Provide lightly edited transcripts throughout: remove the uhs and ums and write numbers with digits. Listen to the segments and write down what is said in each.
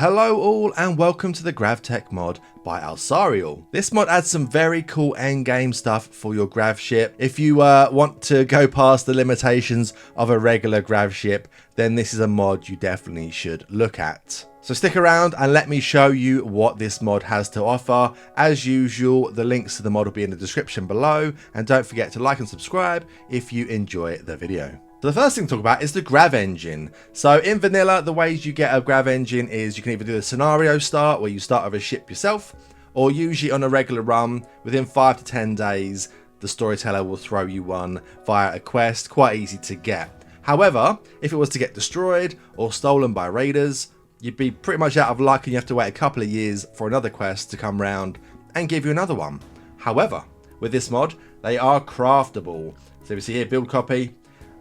Hello all and welcome to the GravTech mod by Alsariul. This mod adds some very cool endgame stuff for your Gravship. If you want to go past the limitations of a regular Gravship, then this is a mod you definitely should look at. So stick around and let me show you what this mod has to offer. As usual, the links to the mod will be in the description below, and don't forget to like and subscribe if you enjoy the video. So the first thing to talk about is the Grav Engine. So in vanilla, the ways you get a Grav Engine is you can either do the scenario start, where you start with a ship yourself, or usually on a regular run, within 5 to 10 days, the storyteller will throw you one via a quest, quite easy to get. However, if it was to get destroyed or stolen by raiders, you'd be pretty much out of luck and you have to wait a couple of years for another quest to come round and give you another one. However, with this mod, they are craftable. So if you see here, build copy,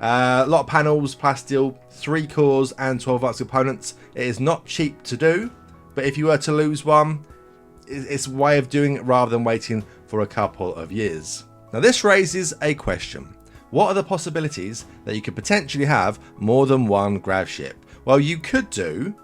a lot of panels, plasteel, 3 cores and 12 advanced components. It is not cheap to do, but if you were to lose one, it's a way of doing it rather than waiting for a couple of years. Now this raises a question. What are the possibilities that you could potentially have more than one Gravship? Well, you could do,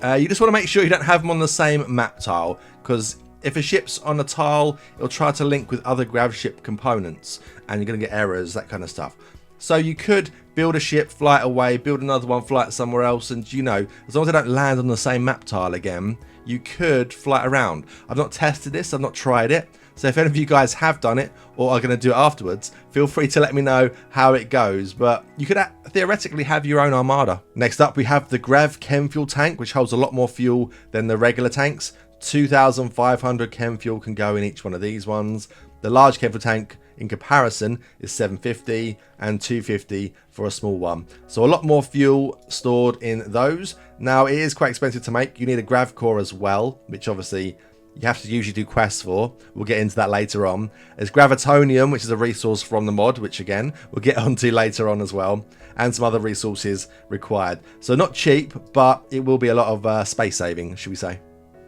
you just want to make sure you don't have them on the same map tile, because if a ship's on a tile, it'll try to link with other Gravship components and you're going to get errors, that kind of stuff. So you could build a ship, fly it away, build another one, fly it somewhere else, and you know, as long as they don't land on the same map tile again, you could fly it around. I've not tested this, I've not tried it, so if any of you guys have done it or are going to do it afterwards, feel free to let me know how it goes, but you could theoretically have your own armada. Next up we have the Grav Chemfuel tank, which holds a lot more fuel than the regular tanks. 2,500 Chemfuel can go in each one of these ones. The large Chemfuel tank in comparison is 750 and 250 for a small one. So a lot more fuel stored in those. Now it is quite expensive to make. You need a grav core as well, which obviously you have to usually do quests for. We'll get into that later on. There's gravitonium, which is a resource from the mod, which again we'll get onto later on as well, and some other resources required. So not cheap, but it will be a lot of space saving, should we say.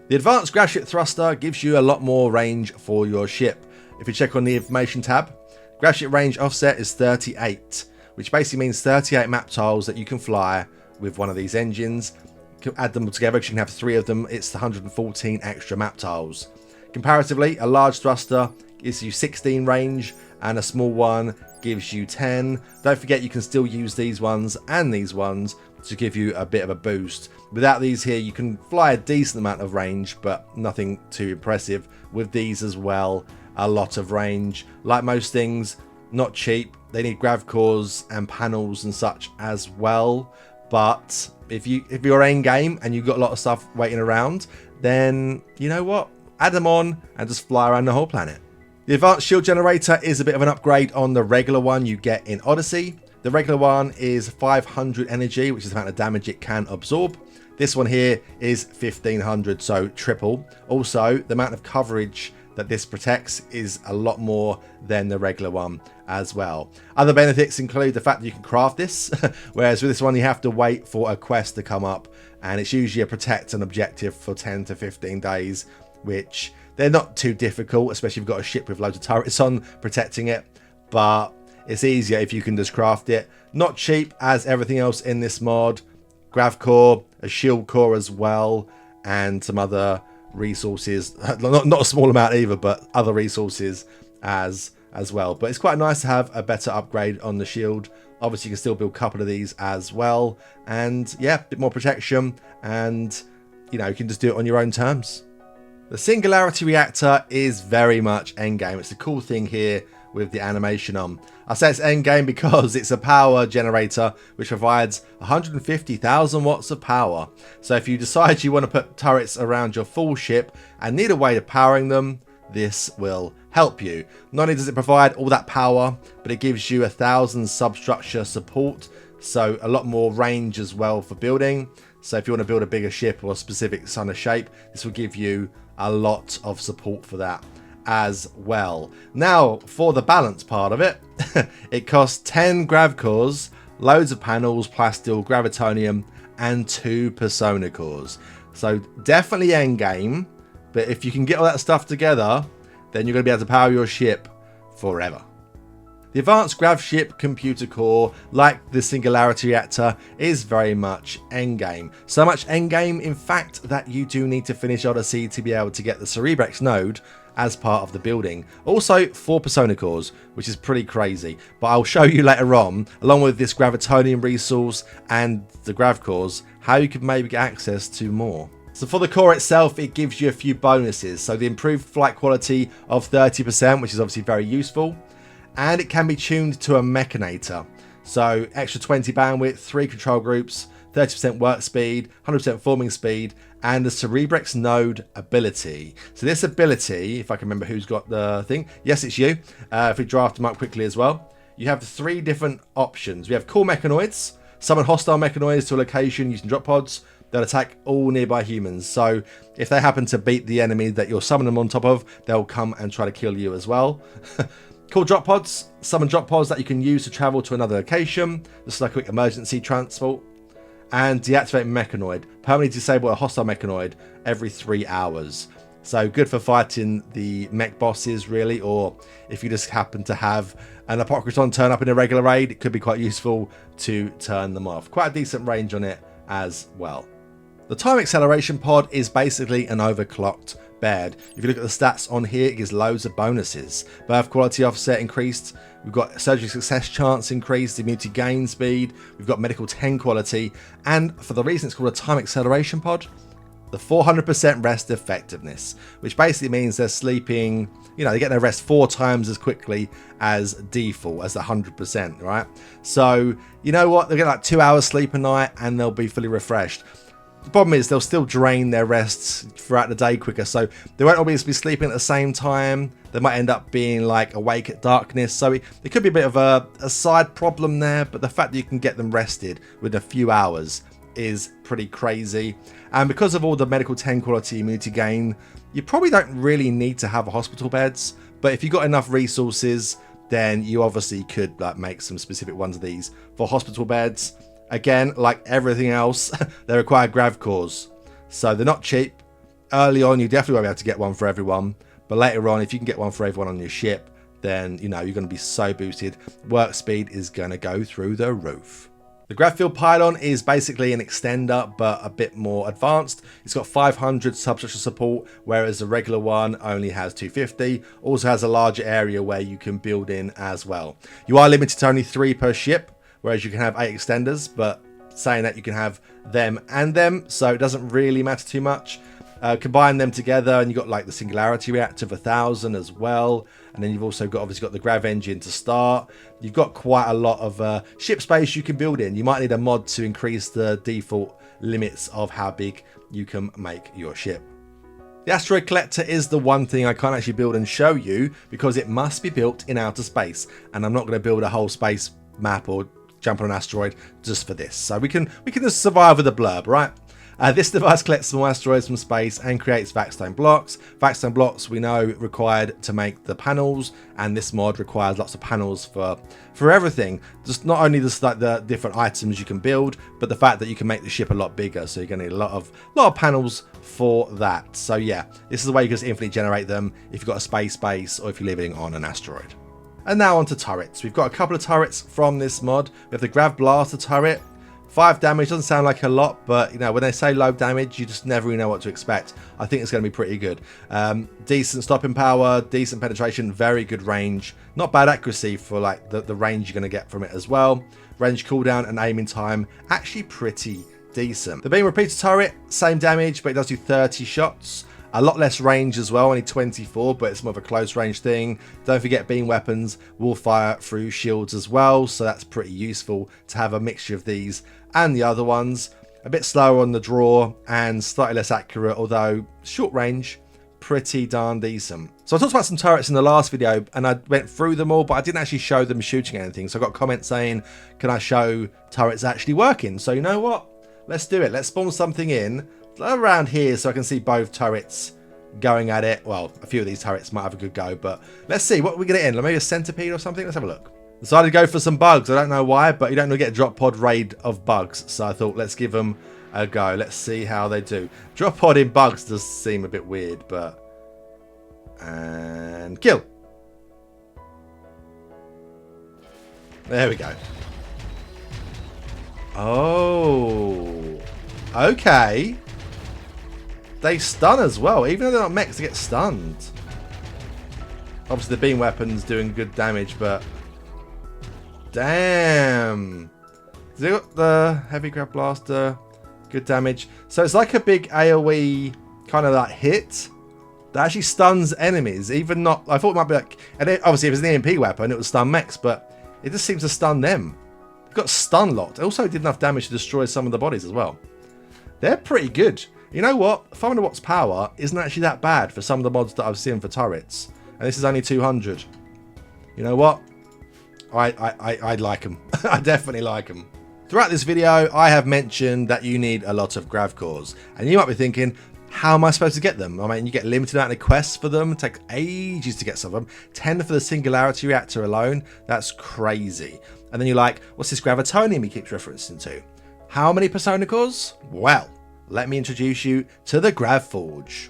The advanced Gravship thruster gives you a lot more range for your ship. If you check on the information tab, Gravship range offset is 38, which basically means 38 map tiles that you can fly with one of these engines. You can add them together because you can have 3 of them. It's 114 extra map tiles. Comparatively, a large thruster gives you 16 range and a small one gives you 10. Don't forget you can still use these ones and these ones to give you a bit of a boost. Without these here, you can fly a decent amount of range, but nothing too impressive. With these as well, a lot of range. Like most things, not cheap. They need grav cores and panels and such as well. But if you're in game and you've got a lot of stuff waiting around, then you know what? Add them on and just fly around the whole planet. The advanced shield generator is a bit of an upgrade on the regular one you get in Odyssey. The regular one is 500 energy, which is the amount of damage it can absorb. This one here is 1500, so triple. Also, the amount of coverage that this protects is a lot more than the regular one as well. Other benefits include the fact that you can craft this, whereas with this one you have to wait for a quest to come up, and it's usually a protect an objective for 10 to 15 days, which they're not too difficult, especially if you've got a ship with loads of turrets on protecting it, but it's easier if you can just craft it. Not cheap as everything else in this mod. Grav core, a shield core as well, and some other resources, not a small amount either, but other resources as well. But it's quite nice to have a better upgrade on the shield. Obviously you can still build a couple of these as well, and yeah, a bit more protection, and you know, you can just do it on your own terms. The Singularity Reactor is very much endgame. It's the cool thing here with the animation on. I say it's endgame because it's a power generator which provides 150,000 watts of power. So if you decide you want to put turrets around your full ship and need a way of powering them, this will help you. Not only does it provide all that power, but it gives you 1,000 substructure support, so a lot more range as well for building. So if you want to build a bigger ship or a specific kind of shape, this will give you a lot of support for that as well. Now for the balance part of it, it costs 10 grav cores, loads of panels, plasteel, gravitonium, and 2 persona cores. So definitely end game, but if you can get all that stuff together, then you're going to be able to power your ship forever. The advanced Gravship computer core, like the Singularity Reactor, is very much endgame. So much endgame, in fact, that you do need to finish Odyssey to be able to get the Cerebrex node as part of the building. Also, 4 persona cores, which is pretty crazy. But I'll show you later on, along with this Gravitonium resource and the Grav cores, how you could maybe get access to more. So for the core itself, it gives you a few bonuses. So the improved flight quality of 30%, which is obviously very useful. And it can be tuned to a mechanator. So extra 20 bandwidth, 3 control groups, 30% work speed, 100% forming speed, and the Cerebrex node ability. So this ability, if I can remember who's got the thing. Yes, it's you. If we draft them up quickly as well. You have 3 different options. We have core mechanoids, summon hostile mechanoids to a location using drop pods that attack all nearby humans. So if they happen to beat the enemy that you're summoning them on top of, they'll come and try to kill you as well. Cool drop pods, summon drop pods that you can use to travel to another location. This is like a quick emergency transport. And deactivate mechanoid. Permanently disable a hostile mechanoid every 3 hours. So good for fighting the mech bosses, really, or if you just happen to have an Apocryphon turn up in a regular raid, it could be quite useful to turn them off. Quite a decent range on it as well. The time acceleration pod is basically an overclocked bed. If you look at the stats on here, it gives loads of bonuses. Birth quality offset increased. We've got surgery success chance increased, immunity gain speed. We've got medical 10 quality. And for the reason it's called a time acceleration pod, the 400% rest effectiveness, which basically means they're sleeping, you know, they get their rest 4 times as quickly as default, as the 100%, right? So, you know what? They'll get like 2 hours sleep a night and they'll be fully refreshed. The problem is they'll still drain their rests throughout the day quicker, so they won't always be sleeping at the same time. They might end up being like awake at darkness, so it could be a bit of a side problem there, but the fact that you can get them rested within a few hours is pretty crazy. And because of all the medical 10 quality immunity gain, you probably don't really need to have a hospital beds, but if you've got enough resources, then you obviously could like make some specific ones of these for hospital beds. Again, like everything else, they require grav cores, so they're not cheap. Early on, you definitely won't be able to get one for everyone, but later on, if you can get one for everyone on your ship, then you know you're going to be so boosted. Work speed is going to go through the roof. The Gravfield Pylon is basically an extender, but a bit more advanced. It's got 500 substructure support, whereas the regular one only has 250. Also has a larger area where you can build in as well. You are limited to only 3 per ship, whereas you can have 8 extenders, but saying that you can have them and them, so it doesn't really matter too much. Combine them together and you've got like the Singularity Reactor of 1000 as well, and then you've also got obviously got the Grav Engine to start. You've got quite a lot of ship space you can build in. You might need a mod to increase the default limits of how big you can make your ship. The Asteroid Collector is the one thing I can't actually build and show you because it must be built in outer space, and I'm not going to build a whole space map or jump on an asteroid just for this. So we can just survive with a blurb, right? This device collects small asteroids from space and creates vaxstone blocks. Vaxstone blocks we know required to make the panels, and this mod requires lots of panels for everything. Just not only just like the different items you can build, but the fact that you can make the ship a lot bigger. So you're going to need a lot of panels for that. So yeah, this is the way you can just infinitely generate them if you've got a space base or if you're living on an asteroid. And now onto turrets. We've got a couple of turrets from this mod. We have the Grav Blaster turret. 5 damage doesn't sound like a lot, but you know, when they say low damage, you just never really know what to expect. I think it's going to be pretty good. Decent stopping power, decent penetration, very good range. Not bad accuracy for like the range you're going to get from it as well. Range cooldown and aiming time, actually pretty decent. The beam repeater turret, same damage, but it does do 30 shots. A lot less range as well, only 24, but it's more of a close range thing. Don't forget beam weapons will fire through shields as well, so that's pretty useful to have a mixture of these and the other ones. A bit slower on the draw and slightly less accurate, although short range, pretty darn decent. So I talked about some turrets in the last video and I went through them all, but I didn't actually show them shooting anything. So I got comments saying, can I show turrets actually working? So you know what? Let's do it. Let's spawn something in around here so I can see both turrets going at it. Well, a few of these turrets might have a good go, but let's see what we get in. Maybe a centipede or something. Let's have a look. Decided to go for some bugs. I don't know why, but you don't get a drop pod raid of bugs, so I thought let's give them a go. Let's see how they do. Drop pod in bugs does seem a bit weird, but and kill. There we go. Oh. Okay. They stun as well. Even though they're not mechs, they get stunned. Obviously, the beam weapon's doing good damage, but... Damn. They got the heavy grav blaster. Good damage. So it's like a big AoE kind of like hit that actually stuns enemies. Even not... I thought it might be like... And obviously, if it's an EMP weapon, it would stun mechs, but it just seems to stun them. It got stun locked. It also did enough damage to destroy some of the bodies as well. They're pretty good. You know what? 500 watts power isn't actually that bad for some of the mods that I've seen for turrets. And this is only 200. You know what? I like them. I definitely like them. Throughout this video, I have mentioned that you need a lot of grav cores. And you might be thinking, how am I supposed to get them? I mean, you get a limited amount of quests for them. It takes ages to get some of them. 10 for the Singularity Reactor alone. That's crazy. And then you're like, what's this gravitonium he keeps referencing to? How many persona cores? Well, let me introduce you to the Gravforge.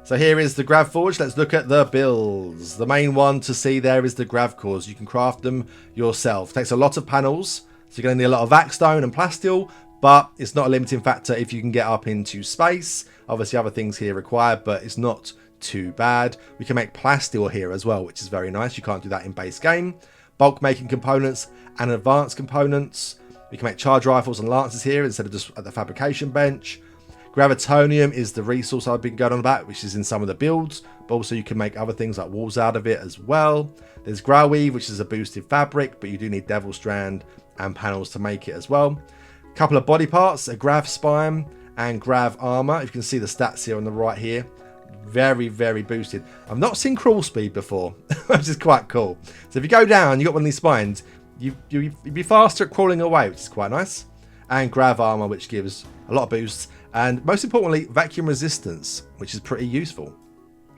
So here is the Gravforge. Let's look at the builds. The main one to see there is the grav cores. You can craft them yourself. It takes a lot of panels, so you're going to need a lot of vac stone and plasteel, but it's not a limiting factor if you can get up into space. Obviously other things here required, but it's not too bad. We can make plasteel here as well, which is very nice. You can't do that in base game. Bulk making components and advanced components. We can make charge rifles and lances here instead of just at the fabrication bench. Gravitonium is the resource I've been going on about, which is in some of the builds, but also you can make other things like walls out of it as well. There's Growweave, which is a boosted fabric, but you do need Devil Strand and panels to make it as well. A couple of body parts, a Grav Spine and Grav Armor. You can see the stats here on the right here. Very, very boosted. I've not seen crawl speed before, which is quite cool. So if you go down, you got one of these spines, you'd be faster at crawling away, which is quite nice. And Grav Armor, which gives a lot of boosts. And most importantly, vacuum resistance, which is pretty useful.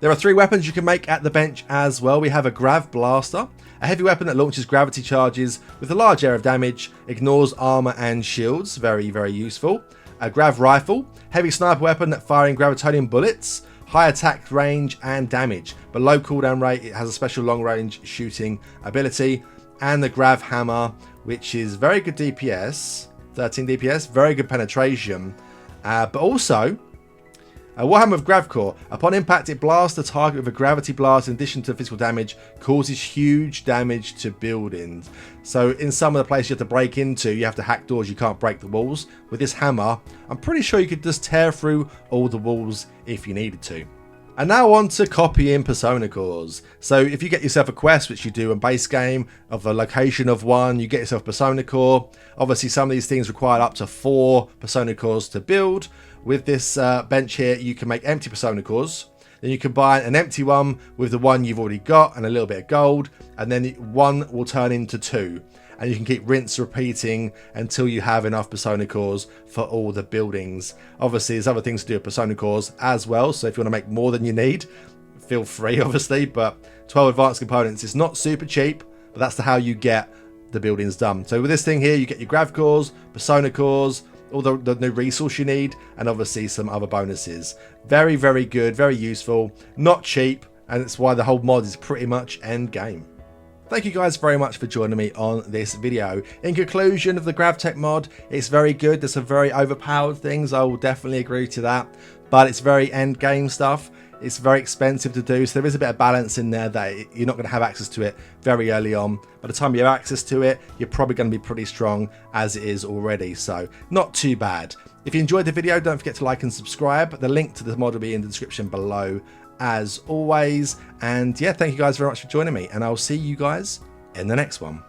There are 3 weapons you can make at the bench as well. We have a Grav Blaster, a heavy weapon that launches gravity charges with a large area of damage, ignores armor and shields, very, very useful. A Grav Rifle, heavy sniper weapon that firing gravitonium bullets, high attack range and damage, but low cooldown rate. It has a special long range shooting ability. And the Grav Hammer, which is very good DPS, 13 DPS, very good penetration. But also, what happened with Gravcore? Upon impact, it blasts the target with a gravity blast in addition to physical damage, causes huge damage to buildings. So in some of the places you have to break into, you have to hack doors, you can't break the walls. With this hammer, I'm pretty sure you could just tear through all the walls if you needed to. And now on to copying persona cores. So if you get yourself a quest, which you do in base game, of the location of one, you get yourself a persona core. Obviously some of these things require up to 4 persona cores to build. With this bench here, you can make empty persona cores. Then you combine an empty one with the one you've already got and a little bit of gold. And then one will turn into 2. And you can keep rinse repeating until you have enough persona cores for all the buildings. Obviously, there's other things to do with persona cores as well. So if you want to make more than you need, feel free, obviously. But 12 advanced components is not super cheap, but that's how you get the buildings done. So with this thing here, you get your grav cores, persona cores, all the new resource you need, and obviously some other bonuses. Very, very good, very useful, not cheap, and it's why the whole mod is pretty much end game. Thank you guys very much for joining me on this video. In conclusion of the GravTech mod, it's very good. There's some very overpowered things. I will definitely agree to that. But it's very end game stuff. It's very expensive to do. So there is a bit of balance in there that you're not going to have access to it very early on. By the time you have access to it, you're probably going to be pretty strong as it is already. So not too bad. If you enjoyed the video, don't forget to like and subscribe. The link to the mod will be in the description below, as always. And yeah, thank you guys very much for joining me, and I'll see you guys in the next one.